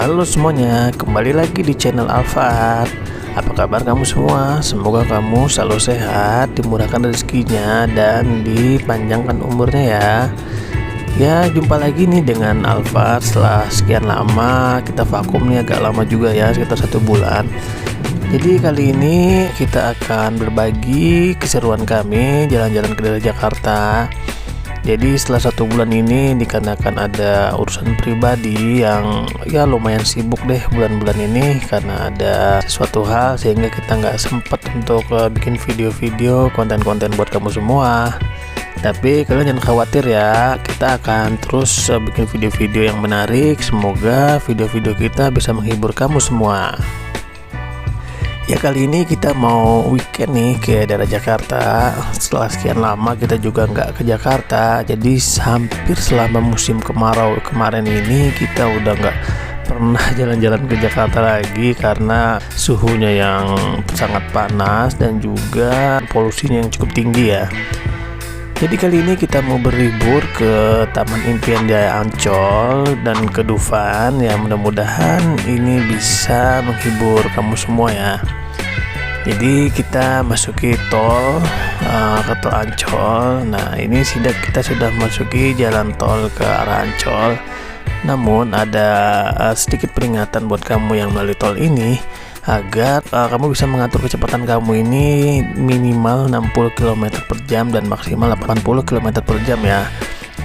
Halo semuanya, kembali lagi di channel Alfat. Apa kabar kamu semua? Semoga kamu selalu sehat, dimurahkan rezekinya, dan dipanjangkan umurnya ya. Ya, jumpa lagi nih dengan Alfat setelah sekian lama. Kita vakum nih agak lama juga ya, sekitar 1 bulan. Jadi kali ini kita akan berbagi keseruan kami jalan-jalan ke daerah Jakarta. Jadi setelah 1 bulan ini, dikarenakan ada urusan pribadi yang ya lumayan sibuk deh bulan-bulan ini karena ada sesuatu hal, sehingga kita nggak sempat untuk bikin video-video konten-konten buat kamu semua. Tapi kalian jangan khawatir ya, kita akan terus bikin video-video yang menarik. Semoga video-video kita bisa menghibur kamu semua. Ya, kali ini kita mau weekend nih ke daerah Jakarta. Setelah sekian lama kita juga nggak ke Jakarta. Jadi hampir selama musim kemarau kemarin ini kita udah nggak pernah jalan-jalan ke Jakarta lagi karena suhunya yang sangat panas dan juga polusinya yang cukup tinggi ya. Jadi kali ini kita mau berlibur ke Taman Impian Jaya Ancol dan ke Dufan. Ya, mudah-mudahan ini bisa menghibur kamu semua ya. Jadi kita masuki tol ke tol Ancol. Nah, ini kita sudah masuki jalan tol ke arah Ancol. Namun ada sedikit peringatan buat kamu yang melalui tol ini, agar kamu bisa mengatur kecepatan kamu ini minimal 60 km per jam dan maksimal 80 km per jam ya.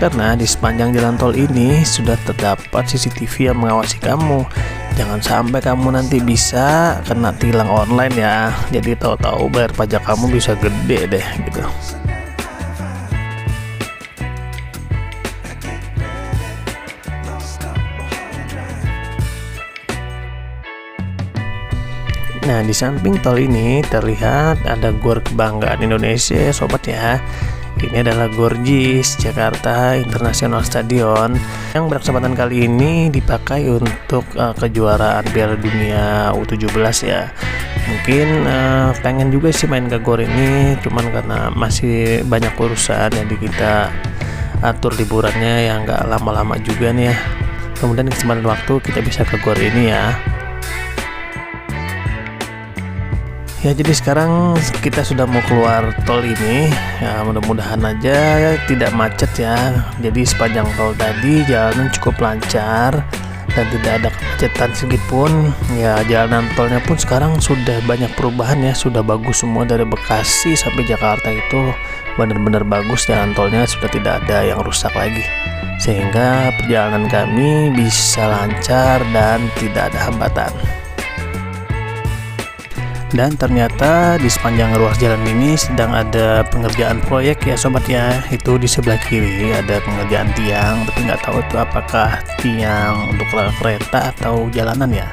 Karena di sepanjang jalan tol ini sudah terdapat CCTV yang mengawasi kamu. Jangan sampai kamu nanti bisa kena tilang online ya. Jadi tahu-tahu bayar pajak kamu bisa gede deh gitu. Nah, di samping tol ini terlihat ada GOR Kebanggaan Indonesia ya sobat ya. Ini adalah GOR JIS Jakarta International Stadion yang berkesempatan kali ini dipakai untuk kejuaraan Piala Dunia U17 ya. Mungkin pengen juga sih main ke GOR ini, cuman karena masih banyak urusan, jadi kita atur liburannya yang nggak lama-lama juga nih ya. Kemudian kesempatan waktu kita bisa ke GOR ini ya. Ya, jadi sekarang kita sudah mau keluar tol ini ya, mudah-mudahan aja tidak macet ya. Jadi sepanjang tol tadi jalanan cukup lancar dan tidak ada kemacetan sedikitpun ya. Jalanan tolnya pun sekarang sudah banyak perubahan ya, sudah bagus semua. Dari Bekasi sampai Jakarta itu benar-benar bagus, jalan tolnya sudah tidak ada yang rusak lagi, sehingga perjalanan kami bisa lancar dan tidak ada hambatan. Dan ternyata di sepanjang ruas jalan ini sedang ada pengerjaan proyek ya sobat ya. Itu di sebelah kiri ada pengerjaan tiang, tapi nggak tahu itu apakah tiang untuk kereta atau jalanan ya.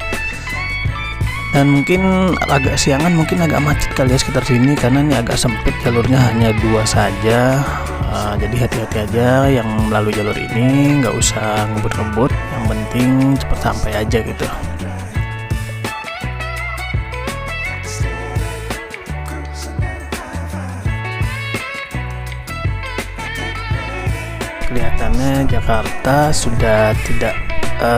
Dan mungkin agak siangan, mungkin agak macet kali ya sekitar sini, karena ini agak sempit, jalurnya hanya 2 saja. Jadi hati-hati aja yang melalui jalur ini, nggak usah ngebut-ngebut, yang penting cepat sampai aja gitu. Kelihatannya Jakarta sudah tidak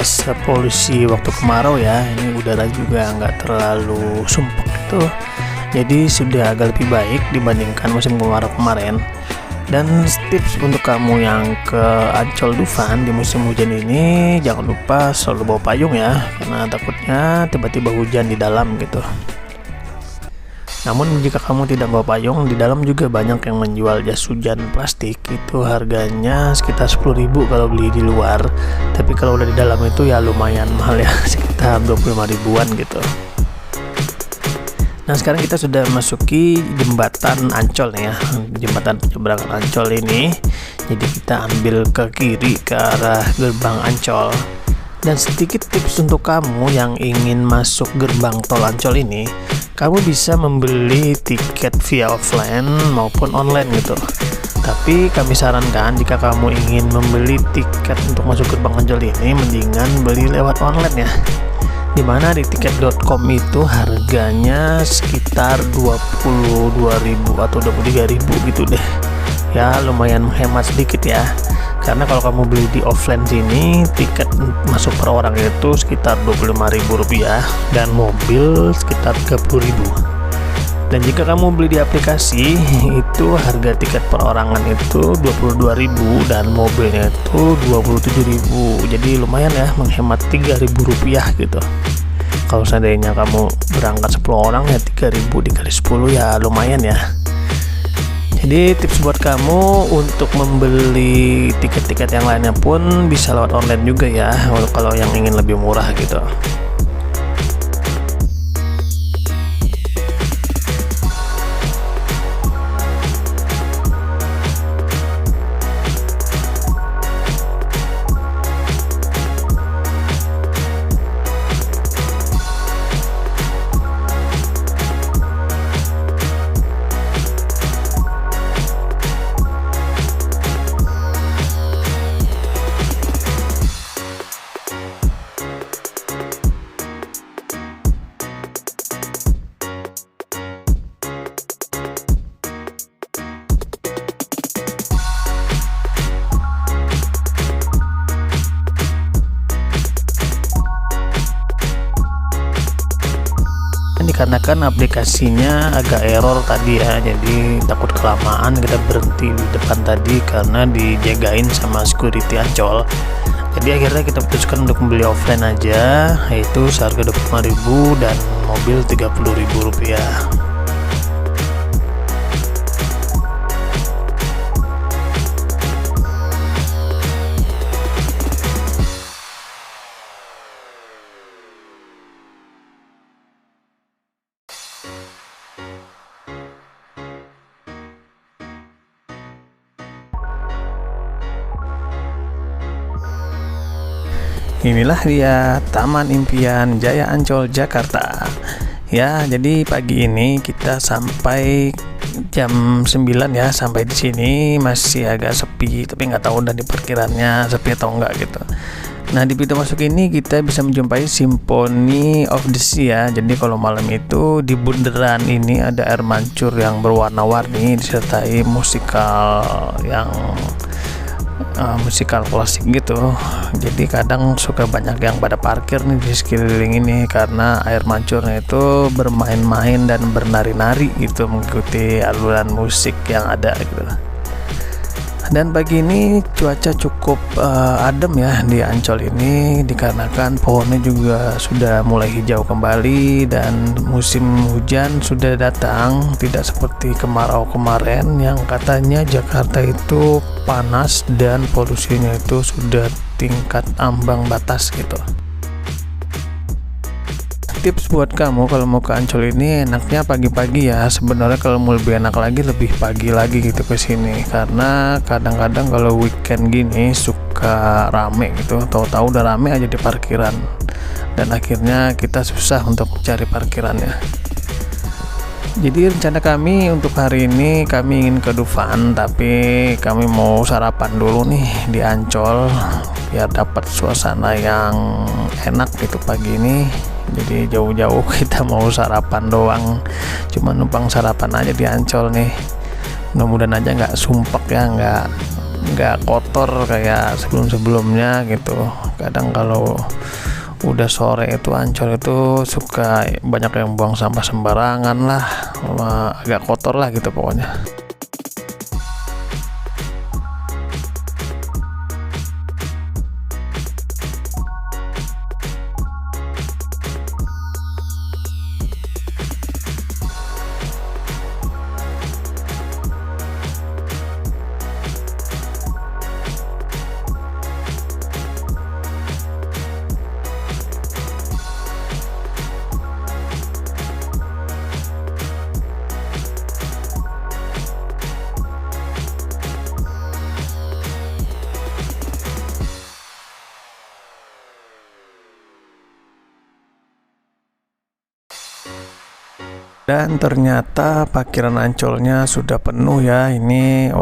sepolusi waktu kemarau ya. Ini udara juga nggak terlalu sumpek gitu, jadi sudah agak lebih baik dibandingkan musim kemarau kemarin. Dan tips untuk kamu yang ke Ancol Dufan di musim hujan ini, jangan lupa selalu bawa payung ya, karena takutnya tiba-tiba hujan di dalam gitu. Namun jika kamu tidak bawa payung, di dalam juga banyak yang menjual jas hujan plastik. Itu harganya sekitar 10.000 kalau beli di luar. Tapi kalau udah di dalam itu ya lumayan mahal ya, sekitar 25 ribuan gitu. Nah, sekarang kita sudah masuki jembatan Ancol nih ya, jembatan penyeberangan Ancol ini. Jadi kita ambil ke kiri ke arah gerbang Ancol. Dan sedikit tips untuk kamu yang ingin masuk gerbang tol Ancol ini, kamu bisa membeli tiket via offline maupun online gitu. Tapi kami sarankan jika kamu ingin membeli tiket untuk masuk gerbang Ancol ini, mendingan beli lewat online ya. Dimana di tiket.com itu harganya sekitar 22.000 atau 23.000 gitu deh. Ya, lumayan menghemat sedikit ya. Karena kalau kamu beli di offline sini, tiket masuk per orang itu sekitar Rp25.000 dan mobil sekitar Rp30.000. Dan jika kamu beli di aplikasi, itu harga tiket perorangan itu Rp22.000 dan mobilnya itu Rp27.000. Jadi lumayan ya, menghemat Rp3.000 gitu. Kalau seandainya kamu berangkat 10 orang ya 3.000 dikali 10 ya lumayan ya. Jadi tips buat kamu untuk membeli tiket-tiket yang lainnya pun bisa lewat online juga ya, kalau yang ingin lebih murah gitu. Dikarenakan aplikasinya agak error tadi ya, jadi takut kelamaan kita berhenti di depan tadi karena dijagain sama security Ancol. Jadi akhirnya kita putuskan untuk membeli offline aja, yaitu seharga Rp25.000 dan mobil Rp30.000. Inilah dia Taman Impian Jaya Ancol Jakarta. Ya, jadi pagi ini kita sampai jam 9 ya, sampai di sini masih agak sepi, tapi nggak tahu dan di parkirannya sepi atau enggak gitu. Nah, di pintu masuk ini kita bisa menjumpai Symphony of the Sea ya. Jadi kalau malam itu di bundaran ini ada air mancur yang berwarna-warni disertai musikal yang musikal klasik gitu. Jadi kadang suka banyak yang pada parkir nih di sekeliling ini karena air mancurnya itu bermain-main dan bernari-nari gitu, mengikuti alunan musik yang ada gitu. Dan pagi ini cuaca cukup adem ya di Ancol ini, dikarenakan pohonnya juga sudah mulai hijau kembali dan musim hujan sudah datang, tidak seperti kemarau kemarin yang katanya Jakarta itu panas dan polusinya itu sudah tingkat ambang batas gitu. Tips buat kamu kalau mau ke Ancol ini enaknya pagi-pagi ya. Sebenarnya kalau mau lebih enak lagi lebih pagi lagi gitu ke sini, karena kadang-kadang kalau weekend gini suka rame gitu, tahu-tahu udah rame aja di parkiran dan akhirnya kita susah untuk cari parkirannya. Jadi rencana kami untuk hari ini kami ingin ke Dufan, tapi kami mau sarapan dulu nih di Ancol biar dapat suasana yang enak gitu pagi ini. Jadi jauh-jauh kita mau sarapan doang, cuma numpang sarapan aja di Ancol nih. Mudah-mudahan aja nggak sumpek ya, nggak kotor kayak sebelum-sebelumnya gitu. Kadang kalau udah sore itu Ancol itu suka banyak yang buang sampah sembarangan lah, agak kotor lah gitu pokoknya. Dan ternyata parkiran Ancolnya sudah penuh ya. Ini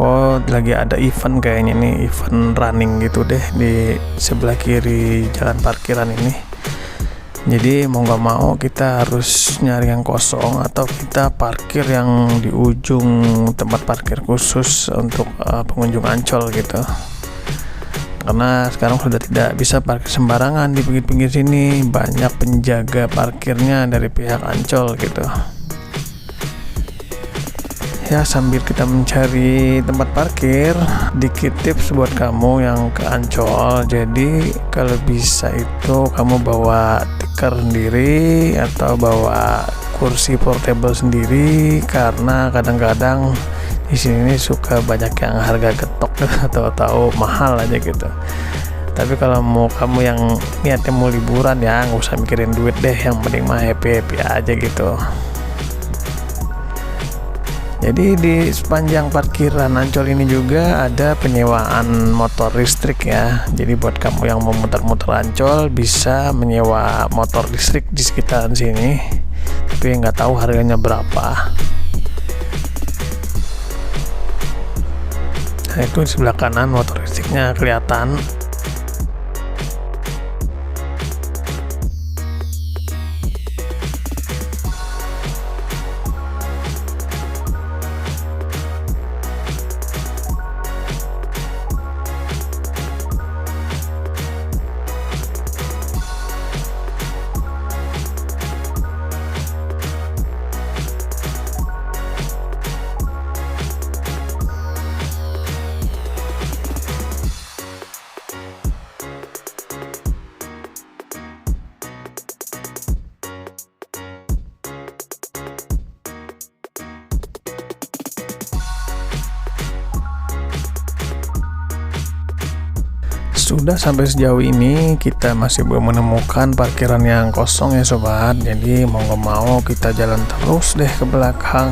lagi ada event kayaknya nih, event running gitu deh di sebelah kiri jalan parkiran ini. Jadi mau nggak mau kita harus nyari yang kosong atau kita parkir yang di ujung tempat parkir khusus untuk pengunjung Ancol gitu. karena sekarang sudah tidak bisa parkir sembarangan di pinggir-pinggir sini, banyak penjaga parkirnya dari pihak Ancol gitu. Ya, sambil kita mencari tempat parkir, dikit tips buat kamu yang ke Ancol. Jadi kalau bisa itu kamu bawa tikar sendiri atau bawa kursi portable sendiri, karena kadang-kadang di sini suka banyak yang harga getok atau tahu mahal aja gitu. Tapi kalau mau kamu yang niatnya mau liburan ya nggak usah mikirin duit deh, yang penting mah happy aja gitu. Jadi di sepanjang parkiran Ancol ini juga ada penyewaan motor listrik ya. Jadi buat kamu yang mau muter-muter Ancol bisa menyewa motor listrik di sekitaran sini. Tapi nggak tahu harganya berapa. Nah, itu di sebelah kanan motor listriknya kelihatan. Sudah sampai sejauh ini kita masih belum menemukan parkiran yang kosong ya sobat. Jadi mau nggak mau kita jalan terus deh ke belakang,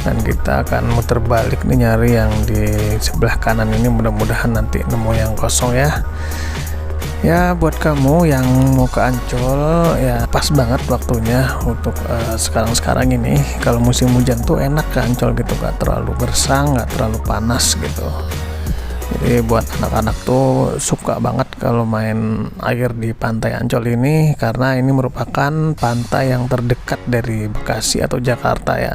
dan kita akan muter balik nih nyari yang di sebelah kanan ini. Mudah-mudahan nanti nemu yang kosong ya. Ya buat kamu yang mau ke Ancol ya pas banget waktunya untuk sekarang ini. Kalau musim hujan tuh enak ke Ancol gitu, gak terlalu gersang, gak terlalu panas gitu. Jadi buat anak-anak tuh suka banget kalau main air di pantai Ancol ini, karena ini merupakan pantai yang terdekat dari Bekasi atau Jakarta ya.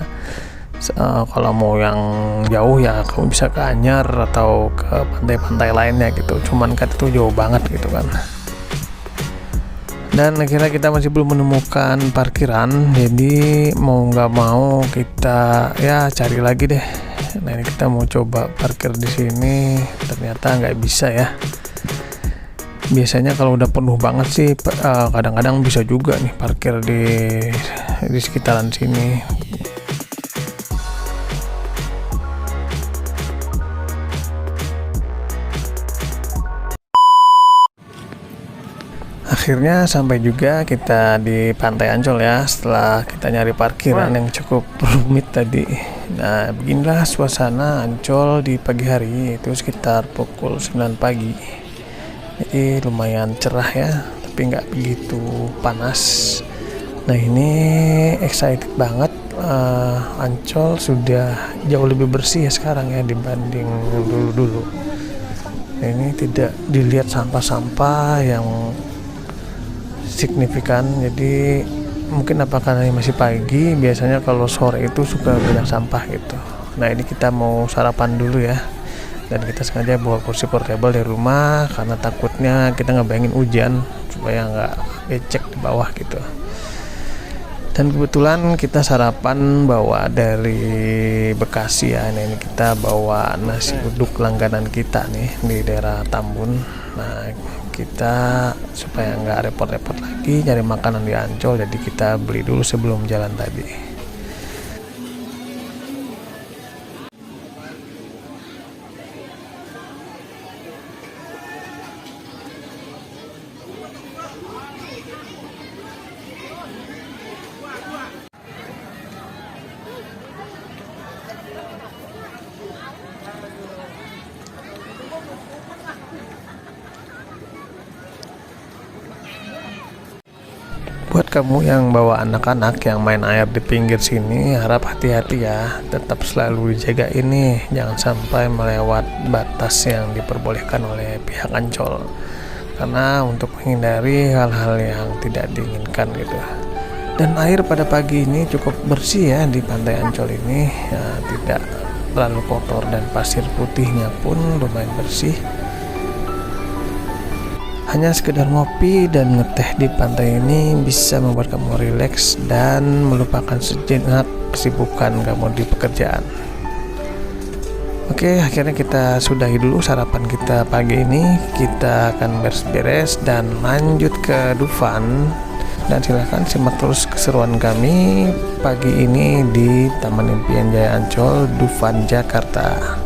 Kalau mau yang jauh ya kamu bisa ke Anyar atau ke pantai-pantai lainnya gitu. Cuman kan itu jauh banget gitu kan. Dan akhirnya kita masih belum menemukan parkiran, jadi mau nggak mau kita ya cari lagi deh. Nah ini kita mau coba parkir di sini, ternyata nggak bisa ya. Biasanya kalau udah penuh banget sih kadang-kadang bisa juga nih parkir di sekitaran sini. Akhirnya sampai juga kita di Pantai Ancol ya, setelah kita nyari parkiran yang cukup rumit tadi. Nah beginilah suasana Ancol di pagi hari, itu sekitar pukul 9 pagi. Jadi lumayan cerah ya, tapi nggak begitu panas. Nah ini excited banget, Ancol sudah jauh lebih bersih ya sekarang ya dibanding dulu-dulu. Nah, ini tidak dilihat sampah-sampah yang signifikan. Jadi mungkin apakah ini masih pagi, biasanya kalau sore itu suka banyak sampah gitu. Nah ini kita mau sarapan dulu ya, dan kita sengaja bawa kursi portable dari rumah karena takutnya kita ngebayangin hujan supaya nggak becek di bawah gitu. Dan kebetulan kita sarapan bawa dari Bekasi ya. Nah ini kita bawa nasi uduk langganan kita nih di daerah Tambun. Nah kita supaya nggak repot-repot lagi nyari makanan di Ancol, jadi kita beli dulu sebelum jalan tadi. Buat kamu yang bawa anak-anak yang main air di pinggir sini, harap hati-hati ya, tetap selalu dijaga ini, jangan sampai melewat batas yang diperbolehkan oleh pihak Ancol, karena untuk menghindari hal-hal yang tidak diinginkan gitu. Dan air pada pagi ini cukup bersih ya di Pantai Ancol ini ya, tidak terlalu kotor dan pasir putihnya pun lumayan bersih. Hanya sekedar ngopi dan ngeteh di pantai ini bisa membuat kamu rileks dan melupakan sejenak kesibukan kamu di pekerjaan. Oke, akhirnya kita sudahi dulu sarapan kita pagi ini. Kita akan beres-beres dan lanjut ke Dufan. Dan silahkan simak terus keseruan kami pagi ini di Taman Impian Jaya Ancol, Dufan, Jakarta.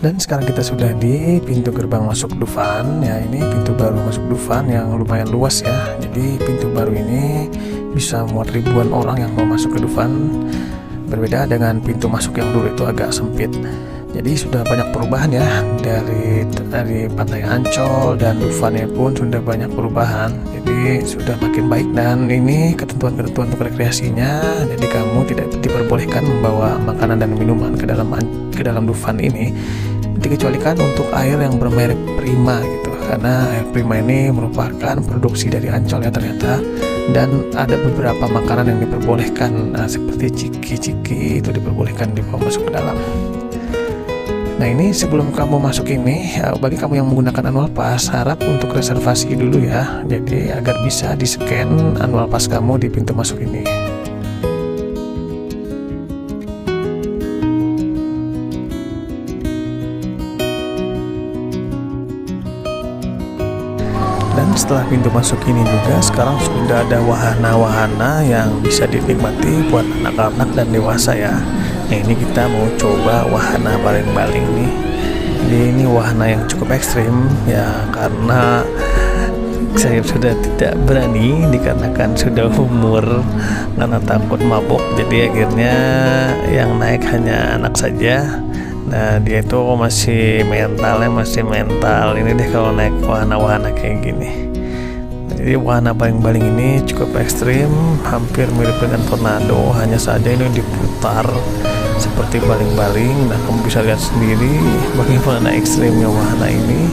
Dan sekarang kita sudah di pintu gerbang masuk Dufan. Ya, ini pintu baru masuk Dufan yang lumayan luas ya. Jadi pintu baru ini bisa muat ribuan orang yang mau masuk ke Dufan. Berbeda dengan pintu masuk yang dulu itu agak sempit. Jadi sudah banyak perubahan ya, dari Pantai Ancol dan Dufannya pun sudah banyak perubahan. Jadi sudah makin baik, dan ini ketentuan-ketentuan untuk rekreasinya. Jadi kamu tidak diperbolehkan membawa makanan dan minuman ke dalam Dufan ini, dikecualikan untuk air yang bermerek Prima gitu, karena air Prima ini merupakan produksi dari Ancol ya ternyata. Dan ada beberapa makanan yang diperbolehkan, seperti ciki-ciki itu diperbolehkan dibawa masuk ke dalam. Nah, ini sebelum kamu masuk ini, bagi kamu yang menggunakan annual pass, harap untuk reservasi dulu ya, jadi agar bisa di-scan annual pass kamu di pintu masuk ini. Dan setelah pintu masuk ini juga sekarang sudah ada wahana-wahana yang bisa dinikmati buat anak-anak dan dewasa ya. Nah, ini kita mau coba wahana baling-baling nih. Ini wahana yang cukup ekstrim ya, karena saya sudah tidak berani dikarenakan sudah umur karena takut mabuk. Jadi akhirnya yang naik hanya anak saja. Nah, dia itu masih mental ini deh kalau naik wahana-wahana kayak gini. Jadi wahana baling-baling ini cukup ekstrim, hampir mirip dengan tornado, hanya saja ini diputar seperti baling-baling. Nah, kamu bisa lihat sendiri bagaimana ekstrimnya wahana ini.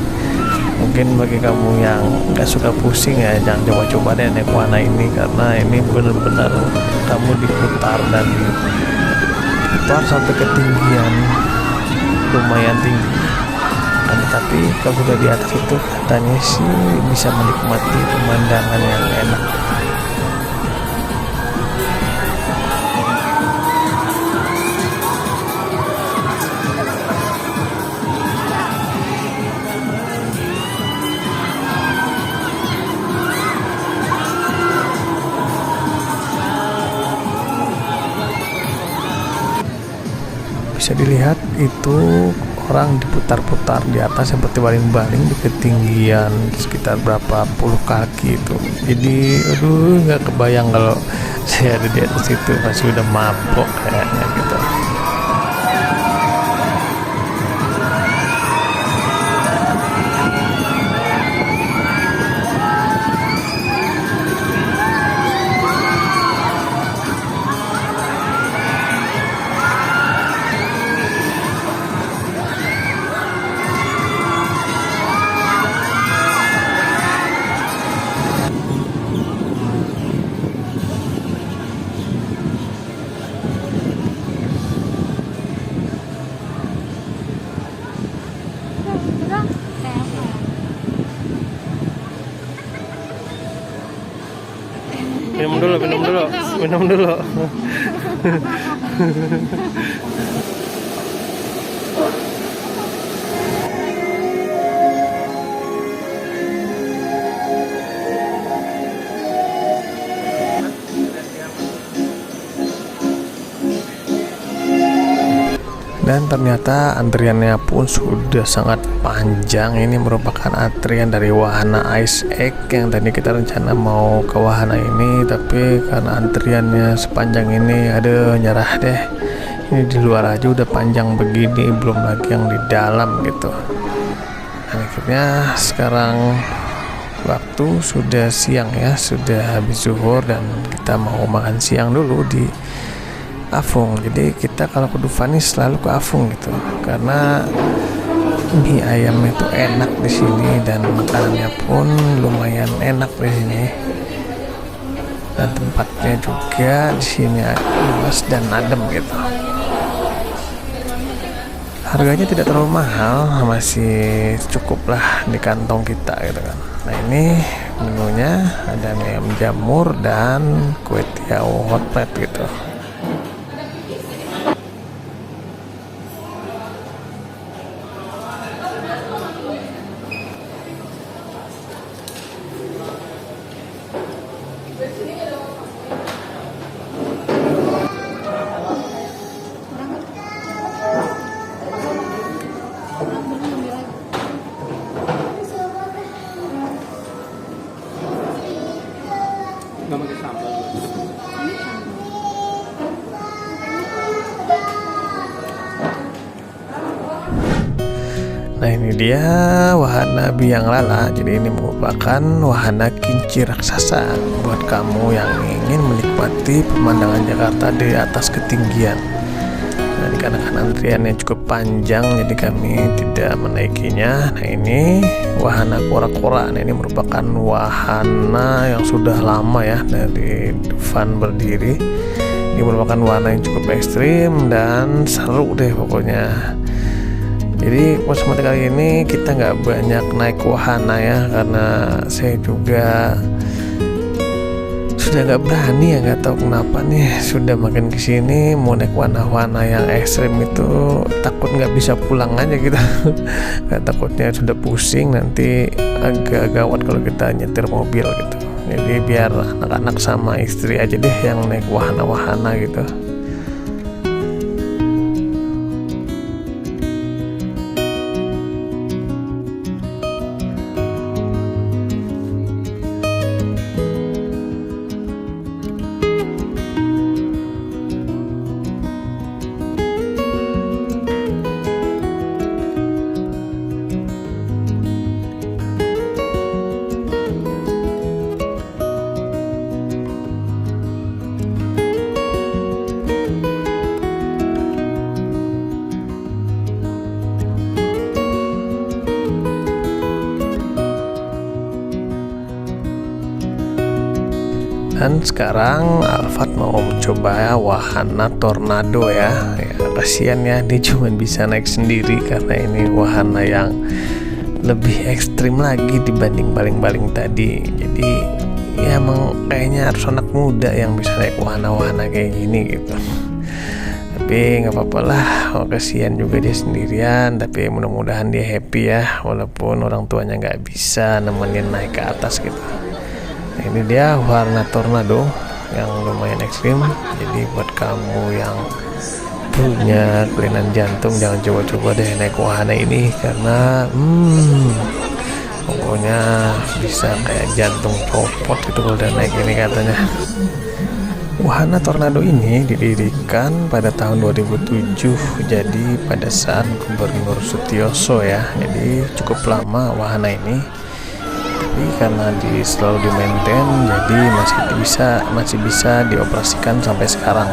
Mungkin bagi kamu yang gak suka pusing ya, jangan coba-coba deh naik wahana ini, karena ini benar-benar kamu diputar dan diputar sampai ketinggian lumayan tinggi. Tapi kalau sudah di atas itu katanya sih bisa menikmati pemandangan yang enak. Bisa dilihat itu orang diputar-putar di atas seperti baling-baling di ketinggian sekitar berapa puluh kaki itu. Jadi aduh, nggak kebayang kalau saya ada di atas itu, masih udah mabok kayaknya gitu. Minum dulu. Dan ternyata antriannya pun sudah sangat panjang. Ini merupakan antrian dari wahana Ice Egg yang tadi kita rencana mau ke wahana ini, tapi karena antriannya sepanjang ini, ada nyerah deh. Ini di luar aja udah panjang begini, belum lagi yang di dalam gitu. Dan akhirnya sekarang waktu sudah siang ya, sudah habis zuhur dan kita mau makan siang dulu di Afung. Jadi kita kalau ke Dufan selalu ke Afung gitu, karena mie ayamnya itu enak di sini dan makanannya pun lumayan enak di sini. Dan tempatnya juga di sini luas dan adem gitu. Harganya tidak terlalu mahal, masih cukup lah di kantong kita gitu kan. Nah ini menunya ada mie ayam jamur dan kue tiaw hot plate gitu. Nggak pakai sambal. Nah ini dia wahana biang lala. Jadi ini merupakan wahana kinci raksasa buat kamu yang ingin menikmati pemandangan Jakarta di atas ketinggian. Nah dikarenakan antriannya cukup panjang, jadi kami tidak menaikinya. Nah ini wahana kora-kora. Nah ini merupakan wahana yang sudah lama ya dari Dufan berdiri. Ini merupakan wahana yang cukup ekstrim dan seru deh pokoknya. Jadi kesempatan kali ini kita nggak banyak naik wahana ya, karena saya juga sudah nggak berani ya, nggak tahu kenapa nih. Sudah makin kesini mau naik wahana-wahana yang ekstrim itu takut nggak bisa pulang aja gitu. Takutnya sudah pusing, nanti agak gawat kalau kita nyetir mobil gitu. Jadi biar anak-anak sama istri aja deh yang naik wahana-wahana gitu. Dan sekarang Alfat mau mencoba ya wahana tornado ya. Kasihan ya, dia cuma bisa naik sendiri karena ini wahana yang lebih ekstrim lagi dibanding baling-baling tadi. Jadi ya emang kayaknya harus anak muda yang bisa naik wahana-wahana kayak gini gitu. Tapi nggak apa-apa lah, kasihan juga dia sendirian. Tapi mudah-mudahan dia happy ya, walaupun orang tuanya nggak bisa nemenin naik ke atas gitu. Ini dia warna tornado yang lumayan ekstrim. Jadi buat kamu yang punya kelainan jantung, jangan coba-coba deh naik wahana ini, karena pokoknya bisa kayak jantung copot gitu kalau udah naik ini katanya. Wahana tornado ini didirikan pada tahun 2007, jadi pada saat Gubernur Sutioso ya. Jadi cukup lama wahana ini, tapi karena selalu di-maintain, jadi masih bisa dioperasikan sampai sekarang.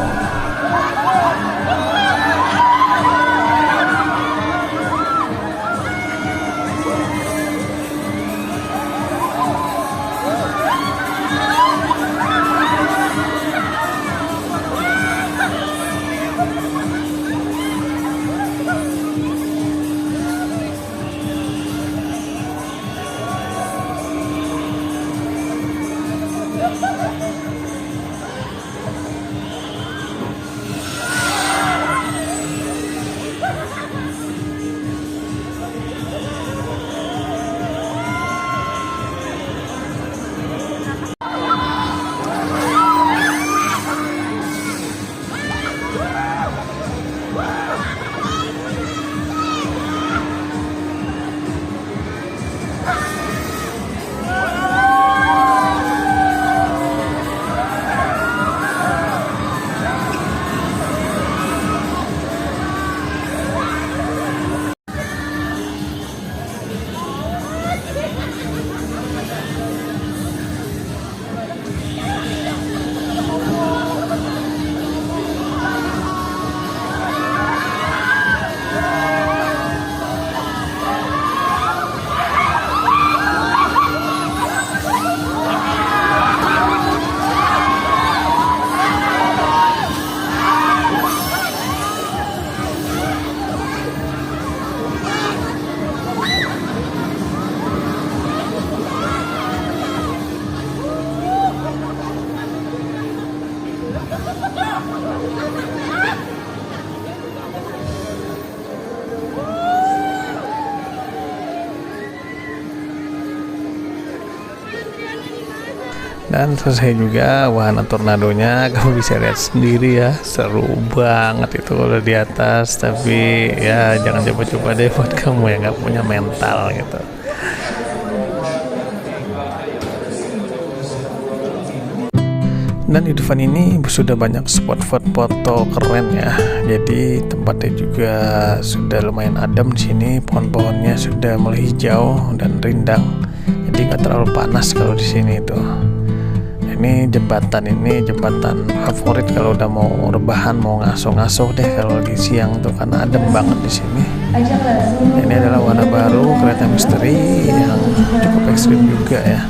Dan selesai juga wahana tornadonya. Kamu bisa lihat sendiri ya, seru banget itu udah di atas. Tapi ya jangan coba-coba deh buat kamu yang nggak punya mental gitu. Dan di Dufan ini sudah banyak spot foto keren ya. Jadi tempatnya juga sudah lumayan adem di sini. Pohon-pohonnya sudah mulai hijau dan rindang. Jadi nggak terlalu panas kalau di sini itu. Ini jembatan favorit kalau udah mau rebahan, mau ngasuh-ngasuh deh kalau lagi siang tuh, karena adem banget di sini. Ini adalah wahana baru kereta misteri yang cukup ekstrim juga ya.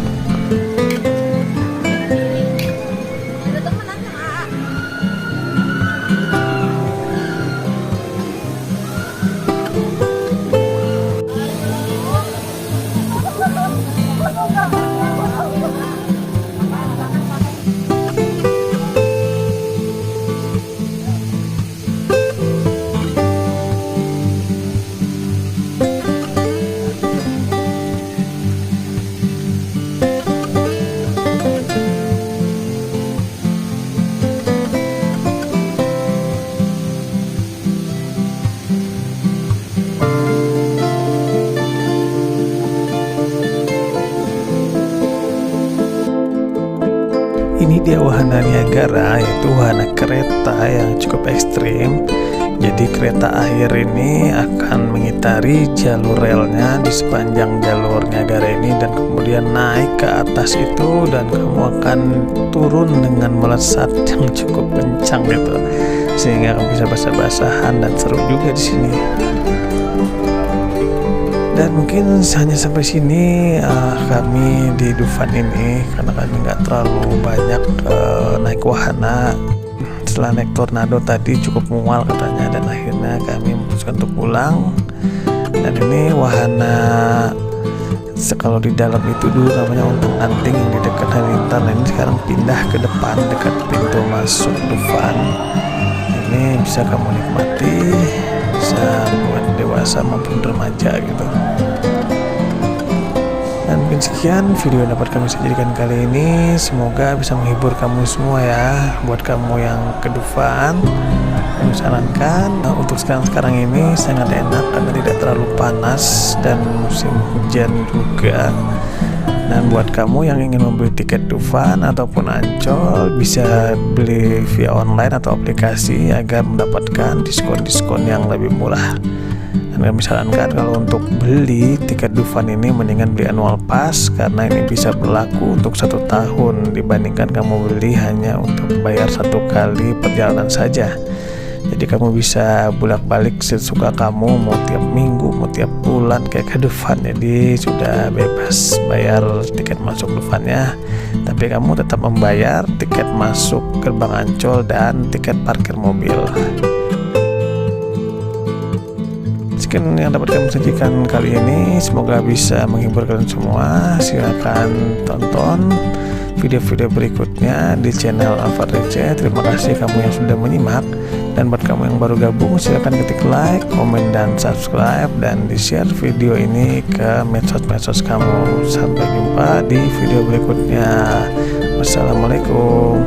Ini dia wahana Niagara, yaitu wahana kereta yang cukup ekstrim. Jadi kereta air ini akan mengitari jalur relnya di sepanjang jalur Niagara ini dan kemudian naik ke atas itu, dan kamu akan turun dengan melesat yang cukup kencang gitu, sehingga kamu bisa basah-basahan dan seru juga di sini. Dan mungkin hanya sampai sini kami di Dufan ini, karena kami nggak terlalu banyak naik wahana. Setelah naik tornado tadi cukup mual katanya, dan akhirnya kami memutuskan untuk pulang. Dan ini wahana, kalau di dalam itu dulu namanya Untung Anting yang di dekat Halilintar. Nah ini sekarang pindah ke depan dekat pintu masuk Dufan. Ini bisa kamu nikmati, bisa buat dewasa maupun remaja gitu. Dan mungkin sekian video yang dapat kami sajikan kali ini. Semoga bisa menghibur kamu semua ya. Buat kamu yang ke Dufan, kami sarankan untuk sekarang ini sangat enak karena tidak terlalu panas dan musim hujan juga. Dan buat kamu yang ingin membeli tiket Dufan ataupun Ancol, bisa beli via online atau aplikasi agar mendapatkan diskon-diskon yang lebih murah. Dan kami sarankan kalau untuk beli tiket Dufan ini mendingan beli annual pass, karena ini bisa berlaku untuk 1 tahun dibandingkan kamu beli hanya untuk bayar 1 kali perjalanan saja. Jadi kamu bisa bolak-balik sesuka kamu, mau tiap minggu, mau tiap bulan kayak ke Dufan. Jadi sudah bebas bayar tiket masuk Dufannya, tapi kamu tetap membayar tiket masuk gerbang Ancol dan tiket parkir mobil. Sekian yang dapat kami sajikan kali ini, semoga bisa menghibur kalian semua. Silakan tonton video-video berikutnya di channel Alfard Receh. Terima kasih kamu yang sudah menyimak, dan buat kamu yang baru gabung silakan ketik like, komen, dan subscribe, dan di-share video ini ke medsos-medsos kamu. Sampai jumpa di video berikutnya. Wassalamualaikum.